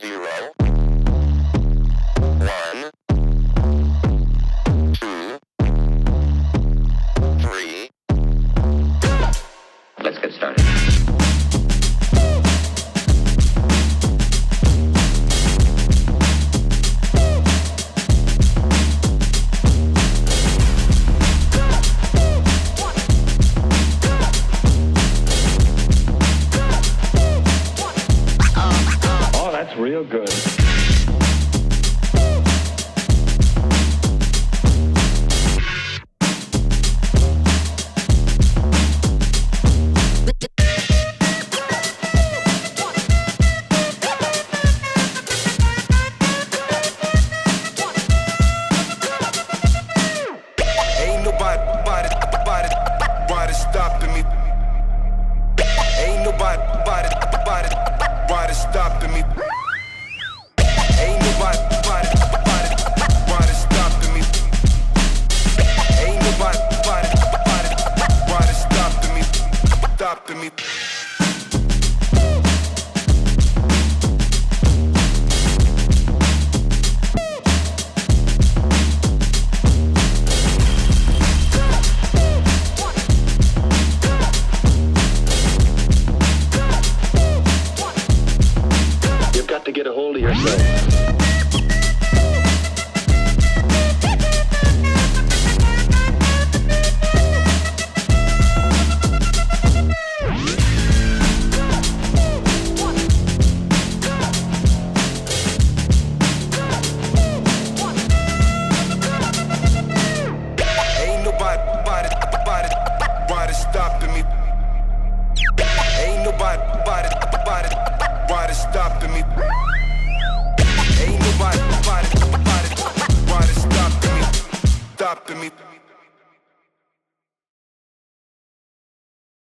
0, 1, 2, 3. Let's get started. That's real good. Ain't nobody stopping me. Ain't nobody stopping me. Ain't nobody stopping me. Ain't nobody stopping me. You've got to get a hold of yourself. Ain't nobody stopping me. Ain't nobody stopping me. Ain't nobody stopping me.